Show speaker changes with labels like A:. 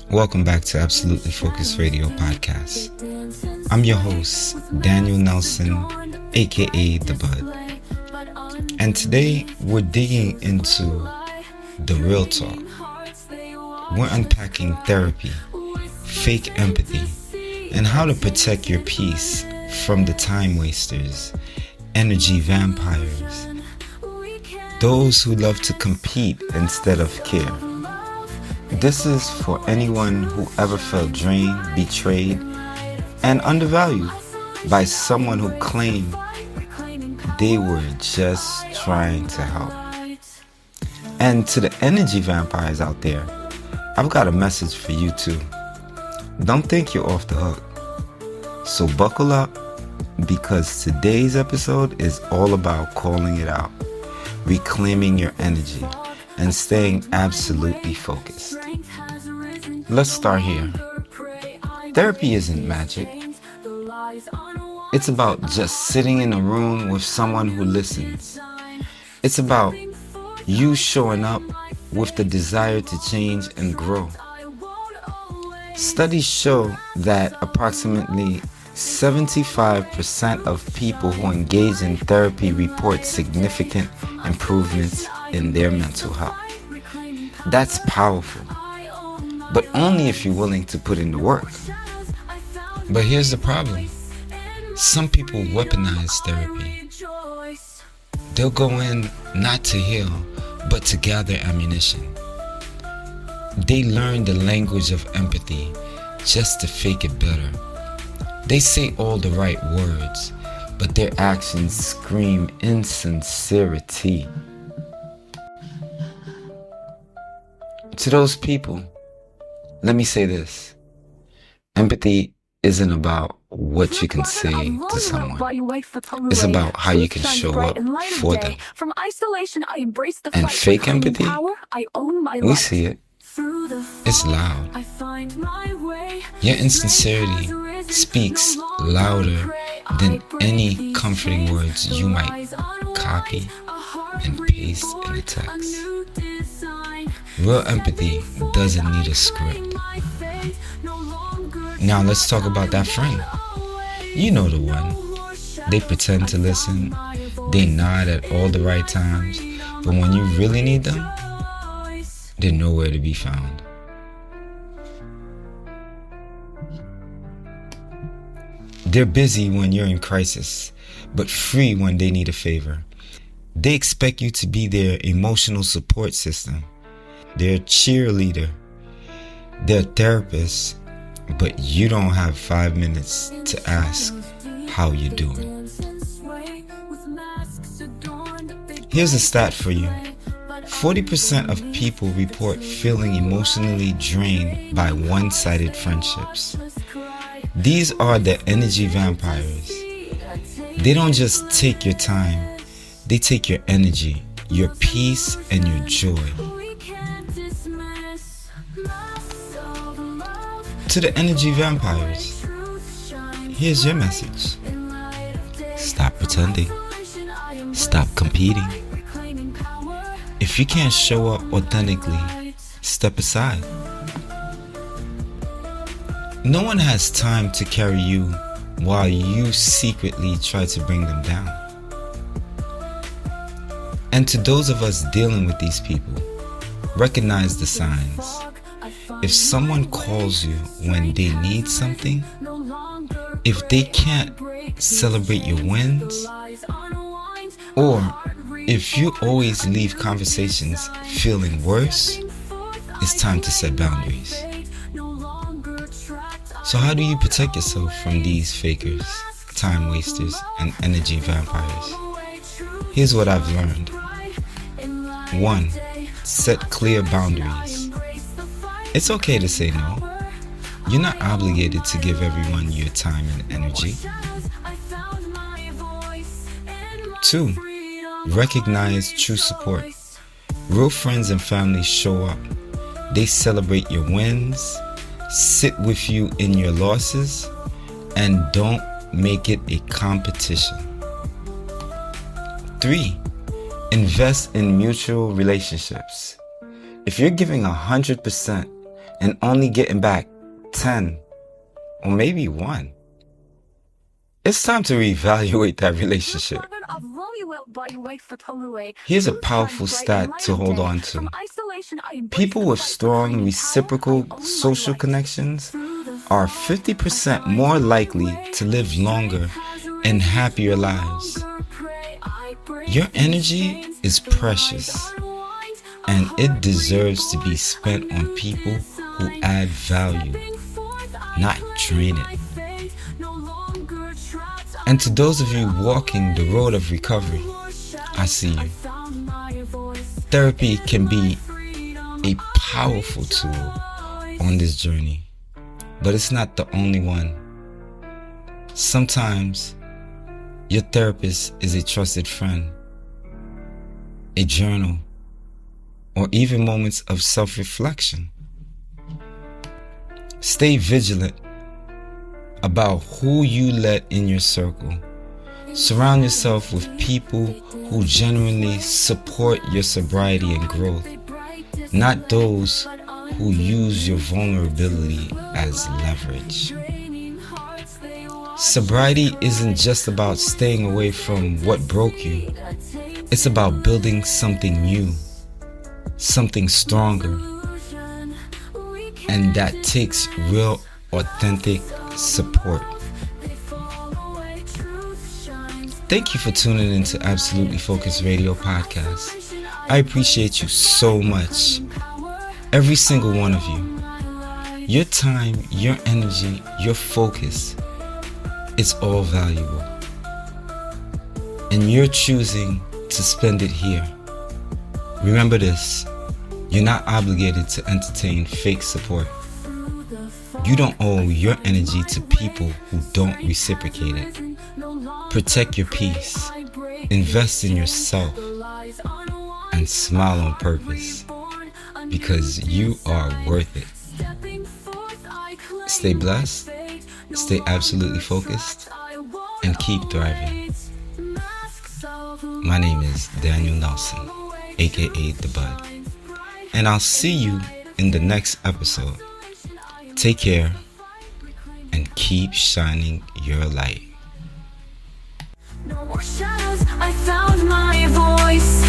A: Welcome back to Absolutely Focused Radio Podcast. I'm your host, Daniel Nelson, aka Thabudd. And today we're digging into the real talk. We're unpacking therapy, fake empathy, and how to protect your peace from the time wasters, energy vampires, those who love to compete instead of care. This is for anyone who ever felt drained, betrayed, and undervalued by someone who claimed they were just trying to help. And to the energy vampires out there, I've got a message for you too. Don't think you're off the hook. So buckle up, because today's episode is all about calling it out, reclaiming your energy, and staying absolutely focused. Let's start here. Therapy isn't magic. It's about just sitting in a room with someone who listens. It's about you showing up with the desire to change and grow. Studies show that approximately 75% of people who engage in therapy report significant improvements in their mental health. That's powerful, but only if you're willing to put in the work. But here's the problem. Some people weaponize therapy. They'll go in not to heal, but to gather ammunition. They learn the language of empathy just to fake it better. They say all the right words, but their actions scream insincerity. To those people, let me say this. Empathy isn't about what you can say to someone. It's about how you can show up for them. And fake empathy, we see it. It's loud. Your insincerity speaks louder than any comforting words you might copy and paste in a text. Real empathy doesn't need a script. Now let's talk about that friend. You know the one. They pretend to listen. They nod at all the right times. But when you really need them, they're nowhere to be found. They're busy when you're in crisis, but free when they need a favor. They expect you to be their emotional support system. They're a cheerleader. They're a therapist, but you don't have 5 minutes to ask how you're doing. Here's a stat for you. 40% of people report feeling emotionally drained by one-sided friendships. These are the energy vampires. They don't just take your time, they take your energy, your peace, and your joy. To the energy vampires, here's your message. Stop pretending. Stop competing. If you can't show up authentically, step aside. No one has time to carry you while you secretly try to bring them down. And to those of us dealing with these people, recognize the signs. If someone calls you when they need something, if they can't celebrate your wins, or if you always leave conversations feeling worse, it's time to set boundaries. So how do you protect yourself from these fakers, time wasters, and energy vampires? Here's what I've learned. 1. Set clear boundaries. It's okay to say no. You're not obligated to give everyone your time and energy. 2. Recognize true support. Real friends and family show up. They celebrate your wins, sit with you in your losses, and don't make it a competition. 3. Invest in mutual relationships. If you're giving 100%, and only getting back 10 or maybe 1. It's time to reevaluate that relationship. Here's a powerful stat to hold on to. People with strong reciprocal social connections are 50% more likely to live longer and happier lives. Your energy is precious, and it deserves to be spent on people who add value, not drain it. And to those of you walking the road of recovery, I see you. Therapy can be a powerful tool on this journey, but it's not the only one. Sometimes your therapist is a trusted friend, a journal, or even moments of self-reflection. Stay vigilant about who you let in your circle. Surround yourself with people who genuinely support your sobriety and growth, not those who use your vulnerability as leverage. Sobriety isn't just about staying away from what broke you. It's about building something new, something stronger, and that takes real, authentic support. Thank you for tuning into Absolutely Focused Radio Podcast. I appreciate you so much. Every single one of you. Your time, your energy, your focus, it's all valuable. And you're choosing to spend it here. Remember this, you're not obligated to entertain fake support. You don't owe your energy to people who don't reciprocate it. Protect your peace, invest in yourself, and smile on purpose, because you are worth it. Stay blessed, stay absolutely focused, and keep thriving. My name is Daniel Nelson, aka Thabudd, and I'll see you in the next episode. Take care and keep shining your light.
B: No more shadows, I found my voice.